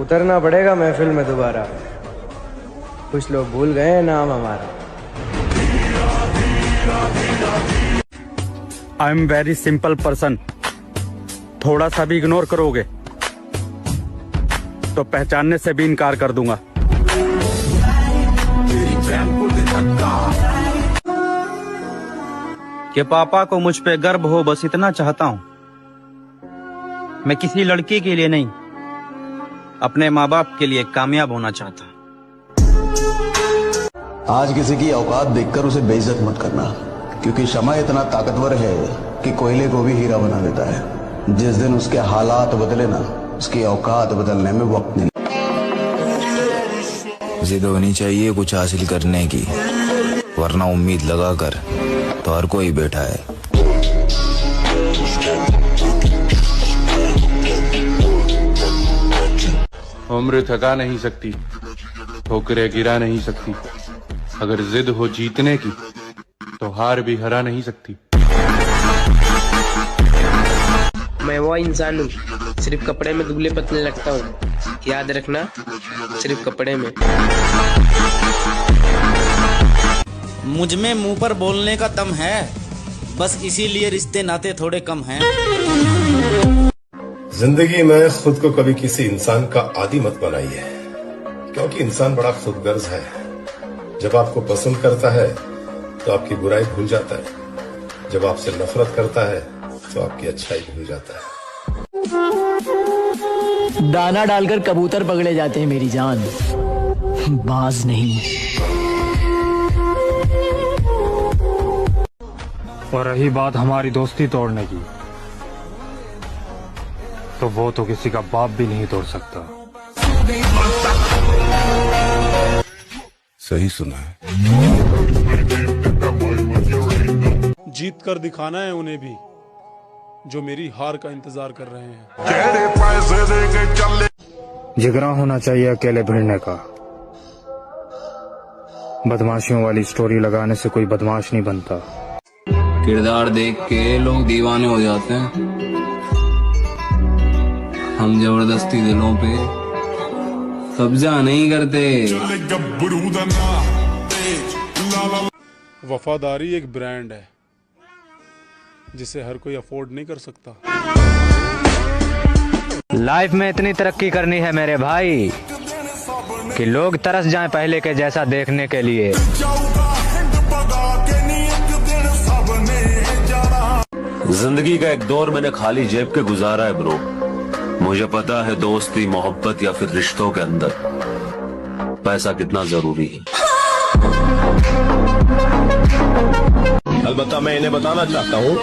उतरना पड़ेगा महफिल में दोबारा, कुछ लोग भूल गए नाम हमारा। I am very simple person, थोड़ा सा भी इग्नोर करोगे तो पहचानने से भी इनकार कर दूंगा। कि पापा को मुझ पे गर्व हो, बस इतना चाहता हूं। मैं किसी लड़की के लिए नहीं, अपने माँ बाप के लिए कामयाब होना चाहता हूं। आज किसी की औकात देखकर उसे बेइज्जत मत करना, क्योंकि शमा इतना ताकतवर है कि कोयले को भी हीरा बना देता है। जिस दिन उसके हालात बदले ना, उसकी औकात बदलने में वक्त नहीं। जिद होनी चाहिए कुछ हासिल करने की, वरना उम्मीद लगाकर तो हर कोई बैठा है। उम्र थका नहीं सकती, ठोकरें गिरा नहीं सकती। अगर जिद हो जीतने की तो हार भी हरा नहीं सकती। मैं वो इंसान हूँ, सिर्फ कपड़े में दुबले पतले लगता हूँ, याद रखना, सिर्फ कपड़े में। मुझ में मुंह पर बोलने का दम है, बस इसीलिए रिश्ते नाते थोड़े कम हैं। जिंदगी में खुद को कभी किसी इंसान का आदी मत बनाइए, क्योंकि इंसान बड़ा खुदगर्ज है। जब आपको पसंद करता है तो आपकी बुराई भूल जाता है, जब आपसे नफरत करता है तो आपकी अच्छाई भूल जाता है। दाना डालकर कबूतर पकड़े जाते हैं मेरी जान, बाज नहीं। और रही बात हमारी दोस्ती तोड़ने की, तो वो तो किसी का बाप भी नहीं तोड़ सकता। सही सुना है। जीत कर दिखाना है उन्हें भी, जो मेरी हार का इंतजार कर रहे हैं। जिगरा होना चाहिए अकेले भिड़ने का। बदमाशियों वाली स्टोरी लगाने से कोई बदमाश नहीं बनता। किरदार देख के लोग दीवाने हो जाते हैं, हम जबरदस्ती दिलों पे कब्जा नहीं करते। वफादारी एक ब्रांड है जिसे हर कोई अफोर्ड नहीं कर सकता। लाइफ में इतनी तरक्की करनी है मेरे भाई कि लोग तरस जाएं पहले के जैसा देखने के लिए। जिंदगी का एक दौर मैंने खाली जेब के गुजारा है ब्रो। मुझे पता है दोस्ती, मोहब्बत या फिर रिश्तों के अंदर पैसा कितना जरूरी है। अलबत्ता मैं इन्हें बताना चाहता हूँ,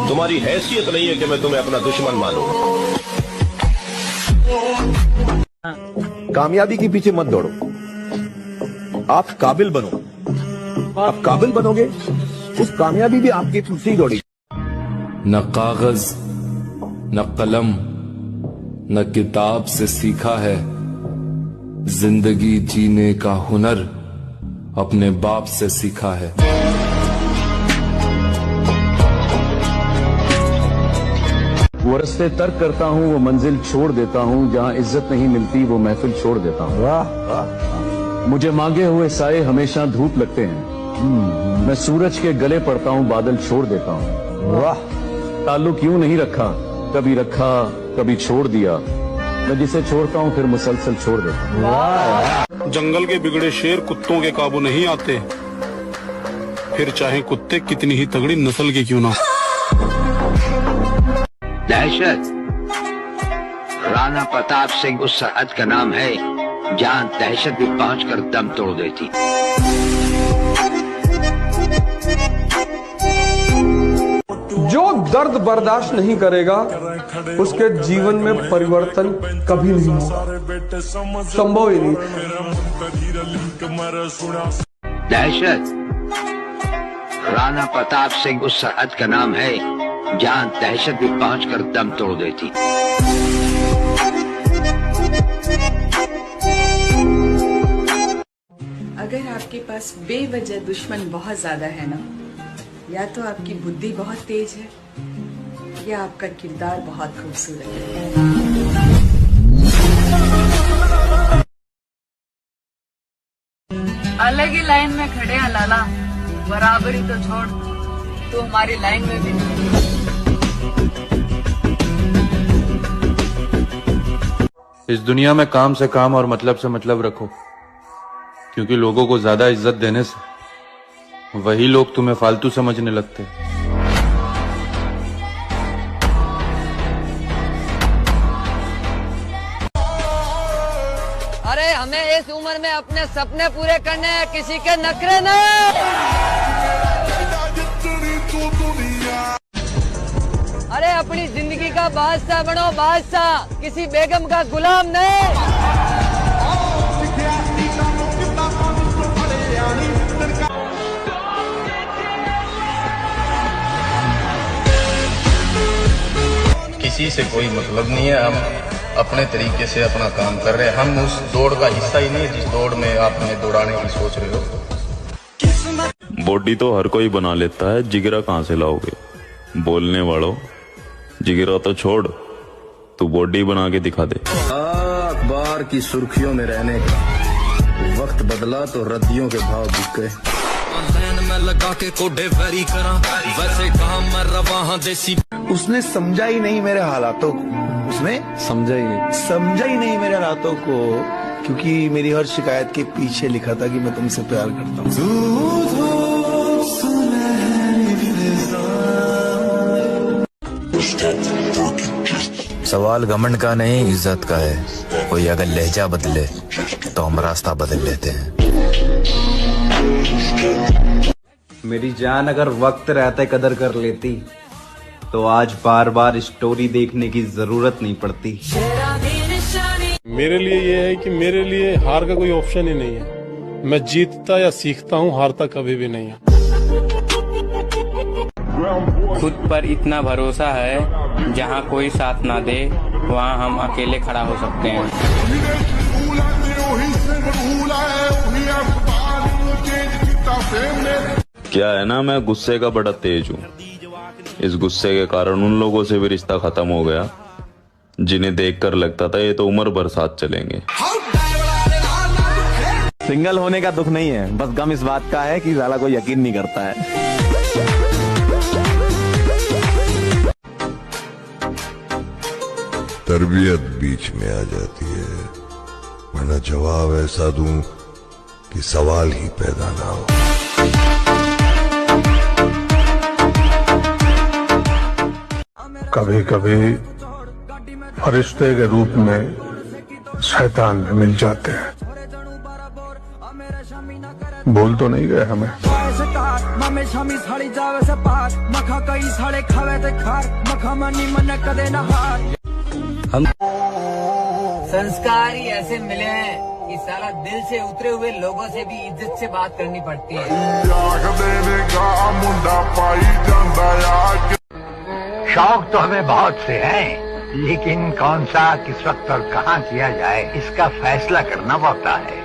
तुम्हारी हैसियत नहीं है कि मैं तुम्हें अपना दुश्मन मानूं। कामयाबी के पीछे मत दौड़ो, आप काबिल बनो। आप काबिल बनोगे, उस कामयाबी भी आपके पीछे ही दौड़ेगी। न कागज न कलम न किताब से सीखा है, जिंदगी जीने का हुनर अपने बाप से सीखा है। वो रास्ते तर्क करता हूँ, वो मंजिल छोड़ देता हूँ, जहाँ इज्जत नहीं मिलती वो महफिल छोड़ देता हूँ। मुझे मांगे हुए साए हमेशा धूप लगते हैं, मैं सूरज के गले पड़ता हूँ, बादल छोड़ देता हूँ। वाह, ताल्लुक यूं नहीं रखा, कभी रखा कभी छोड़ दिया, मैं जिसे छोड़ता हूँ फिर मुसलसल छोड़ देता हूँ। जंगल के बिगड़े शेर कुत्तों के काबू नहीं आते, फिर चाहे कुत्ते कितनी ही तगड़ी नस्ल के क्यों ना। दहशत राणा प्रताप सिंह उस सरहद का नाम है जहां दहशत भी पहुंचकर दम तोड़ देती। जो दर्द बर्दाश्त नहीं करेगा उसके जीवन में परिवर्तन कभी नहीं होगा, संभव ही नहीं। दहशत राणा प्रताप सिंह उस सरहद का नाम है जहां दहशत भी पहुंचकर दम तोड़ देती। अगर आपके पास बेवजह दुश्मन बहुत ज्यादा है ना, या तो आपकी बुद्धि बहुत तेज है या आपका किरदार बहुत खूबसूरत है। अलग ही लाइन में खड़े हैं लाला, बराबरी तो छोड़, तू हमारी लाइन में भी नहीं। इस दुनिया में काम से काम और मतलब से मतलब रखो, क्योंकि लोगों को ज्यादा इज्जत देने से वही लोग तुम्हें फालतू समझने लगते हैं। अरे हमें इस उम्र में अपने सपने पूरे करने हैं, किसी के नखरे नहीं। अरे अपनी जिंदगी का बादशाह बनो, बादशाह, किसी बेगम का गुलाम नहीं। किसी से कोई मतलब नहीं है, हम अपने तरीके से अपना काम कर रहे हैं। हम उस दौड़ का हिस्सा ही नहीं जिस दौड़ में आप हमें दौड़ाने की सोच रहे हो। बॉडी तो हर कोई बना लेता है, जिगरा कहाँ से लाओगे? बोलने वालों, जिगरा तो छोड़, तू बॉडी बना के दिखा दे। अखबार की सुर्खियों में रहने का वक्त बदला तो रद्दियों के भाव बिक गए। में लगा के कोडे वेरी करा, वैसे कहा मैं रवा देसी। उसने समझा ही नहीं मेरे हालातों को, उसने समझा ही नहीं मेरे हालातों को, क्योंकि मेरी हर शिकायत के पीछे लिखा था कि मैं तुमसे प्यार करता हूँ। सवाल घमंड का नहीं, इज्जत का है। कोई अगर लहजा बदले तो हम रास्ता बदल लेते हैं। मेरी जान अगर वक्त रहते कदर कर लेती तो आज बार बार स्टोरी देखने की जरूरत नहीं पड़ती। मेरे लिए ये है कि मेरे लिए हार का कोई ऑप्शन ही नहीं है। मैं जीतता या सीखता हूँ, हारता कभी भी नहीं है। खुद पर इतना भरोसा है, जहाँ कोई साथ ना दे वहाँ हम अकेले खड़ा हो सकते हैं। क्या है ना, मैं गुस्से का बड़ा तेज हूँ। इस गुस्से के कारण उन लोगों से भी रिश्ता खत्म हो गया जिन्हें देखकर लगता था ये तो उम्र भर साथ चलेंगे। सिंगल होने का दुख नहीं है, बस गम इस बात का है कि साला कोई यकीन नहीं करता है। तरबियत बीच में आ जाती है, वरना जवाब ऐसा दूं कि सवाल ही पैदा ना हो। कभी कभी फरिश्ते के रूप में शैतान भी मिल जाते हैं। बोल तो नहीं गए हमें। हम संस्कार ही ऐसे मिले हैं कि साला दिल से उतरे हुए लोगों से भी इज्जत से बात करनी पड़ती है। शौक तो हमें बहुत से हैं, लेकिन कौन सा, किस वक्त और कहाँ किया जाए, इसका फैसला करना पड़ता है।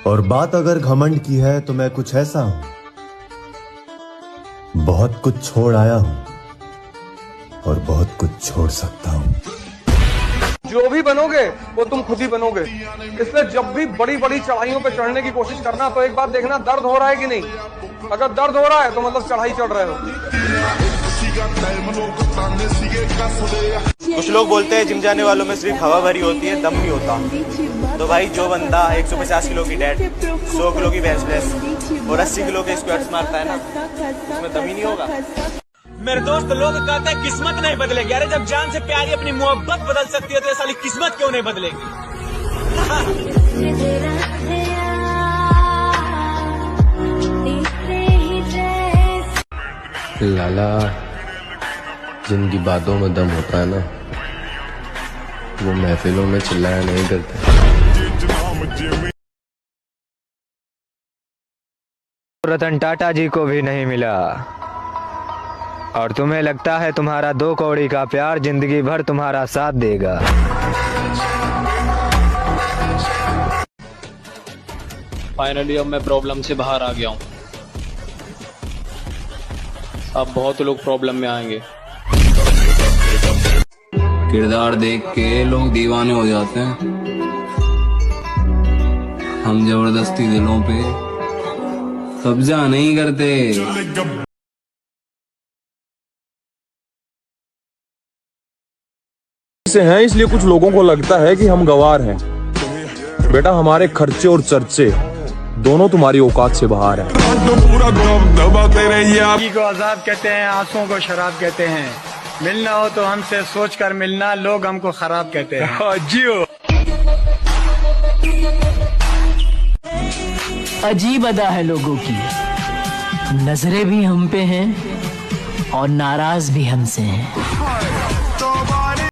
और बात अगर घमंड की है तो मैं कुछ ऐसा हूं, बहुत कुछ छोड़ आया हूं और बहुत कुछ छोड़ सकता हूं। जो भी बनोगे वो तुम खुद ही बनोगे, इसलिए जब भी बड़ी बड़ी चढ़ाइयों पे चढ़ने की कोशिश करना तो एक बात देखना, दर्द हो रहा है कि नहीं। अगर दर्द हो रहा है तो मतलब चढ़ाई चढ़ रहे हो। कुछ लोग बोलते हैं जिम जाने वालों में सिर्फ हवा भरी होती है, दम नहीं होता। तो भाई जो बंदा 150 किलो की डेड, 100 किलो की बेंच प्रेस और 80 किलो के स्क्वाट्स मारता है ना, उसमें दम ही नहीं होगा। मेरे दोस्त, लोग कहते हैं किस्मत नहीं बदलेगी। अरे जब जान से प्यारी अपनी मोहब्बत बदल सकती है तो ये साली किस्मत क्यों नहीं बदलेगी? लाला, जिनकी बातों में दम होता है ना, वो महफिलों में चिल्लाया नहीं करते। रतन टाटा जी को भी नहीं मिला और तुम्हें लगता है तुम्हारा 2 कौड़ी का प्यार जिंदगी भर तुम्हारा साथ देगा। फाइनली अब मैं प्रॉब्लम से बाहर आ गया हूँ। अब बहुत लोग प्रॉब्लम में आएंगे। किरदार देख के लोग दीवाने हो जाते हैं। हम जबरदस्ती दिलों पे कब्जा नहीं करते। से हैं इसलिए कुछ लोगों को लगता है कि हम गवार हैं। बेटा हमारे खर्चे और चर्चे दोनों तुम्हारी औकात से बाहर है। को अजाब कहते हैं, आंसुओं को शराब कहते हैं। मिलना हो तो हमसे सोच कर मिलना, लोग हमको खराब कहते हैं। जियो। अजीब अदा है लोगों की, नजरें भी हम पे हैं और नाराज भी हमसे हैं।